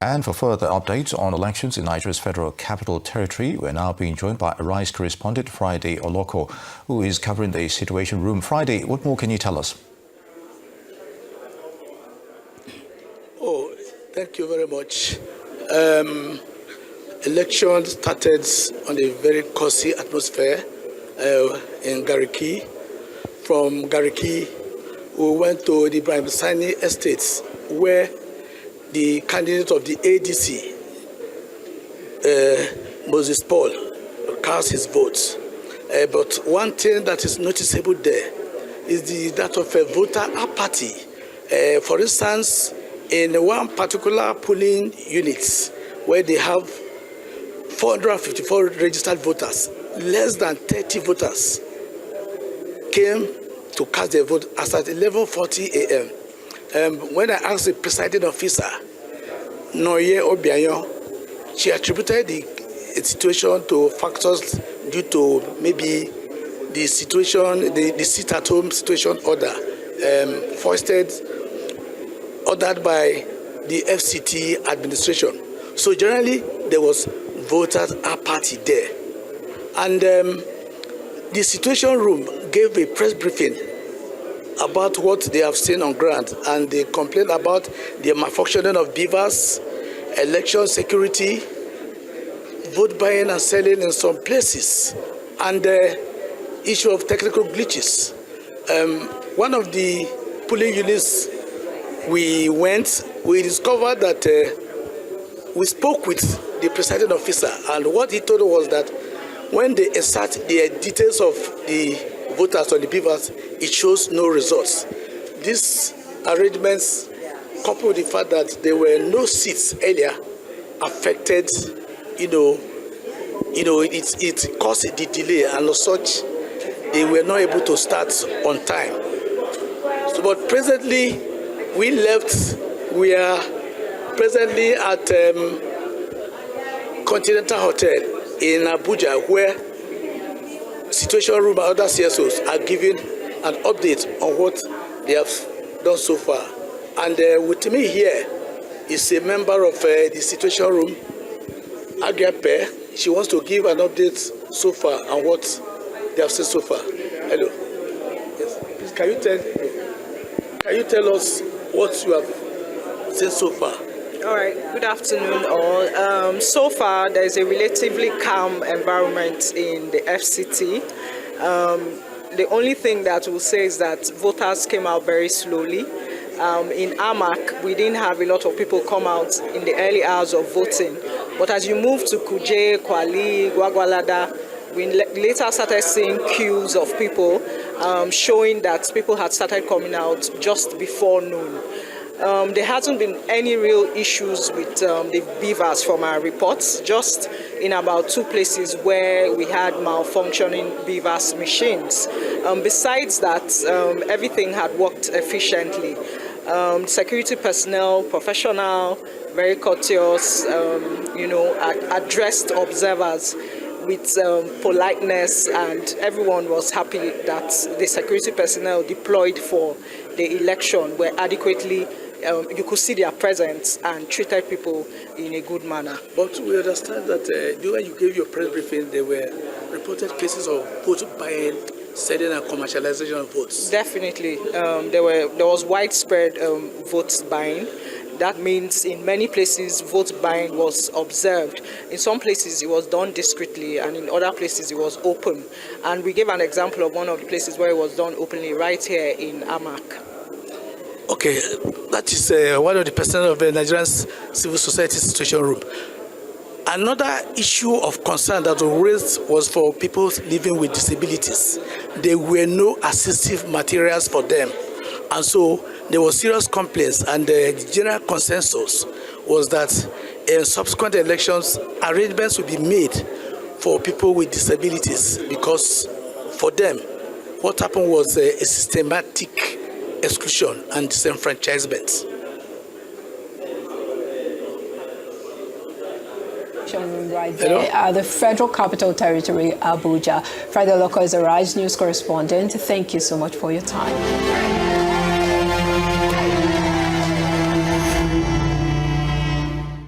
And for further updates on elections in Nigeria's Federal Capital Territory, we're now being joined by Arise correspondent Friday Oloko, who is covering the Situation Room. Friday, what more can you tell us? Oh, thank you very much. Election started on a very cozy atmosphere in Gariki. From Gariki, we went to the Ibrahim Sani Estates, where the candidate of the ADC, Municipal, cast his votes. But one thing that is noticeable there is that of a voter apathy. For instance, in one particular polling unit where they have 454 registered voters, less than 30 voters came to cast their vote as at 11:40 a.m. When I asked the presiding officer, Noye Obianyo, she attributed the situation to factors due to maybe the situation, the sit-at-home situation order ordered by the FCT administration. So generally, there was voters apathy there. And the Situation Room gave a press briefing about what they have seen on ground, and they complained about the malfunctioning of beavers, election security, vote buying and selling in some places, and the issue of technical glitches. One of the polling units we discovered that we spoke with the presiding officer, and what he told us was that when they insert the details of the voters on the beavers, it shows no results. These arrangements, coupled with the fact that there were no seats earlier, affected, it caused the delay, and as such, they were not able to start on time. So, but presently, we are presently at Continental Hotel in Abuja, where Situation Room and other CSOs are giving an update on what they have done so far. And with me here is a member of the Situation Room, Agape. She wants to give an update so far on what they have seen so far. Hello. Yes. Please, can you tell us what you have seen so far? All right, good afternoon all. So far, there is a relatively calm environment in the FCT. The only thing that we'll say is that voters came out very slowly. In Amak, we didn't have a lot of people come out in the early hours of voting. But as you move to Kuje, Kwali, Gwagwalada, we later started seeing queues of people showing that people had started coming out just before noon. There hasn't been any real issues with the beavers from our reports, just in about 2 places where we had malfunctioning beavers machines. Besides that, everything had worked efficiently. Security personnel, professional, very courteous, addressed observers with politeness, and everyone was happy that the security personnel deployed for the election were adequately, you could see their presence and treated people in a good manner. But we understand that when you gave your press briefing, there were reported cases of vote buying, selling and commercialization of votes. Definitely. There was widespread vote buying. That means in many places, vote buying was observed. In some places, it was done discreetly, and in other places, it was open. And we gave an example of one of the places where it was done openly, right here in Amak. Okay, that is one of the personnel of the Nigerian Civil Society Situation Room. Another issue of concern that was raised was for people living with disabilities. There were no assistive materials for them. And so there were serious complaints, and the general consensus was that in subsequent elections, arrangements would be made for people with disabilities, because for them, what happened was a systematic exclusion and disenfranchisement. Right there at the Federal Capital Territory, Abuja. Friday Oloko is a Rise News correspondent. Thank you so much for your time.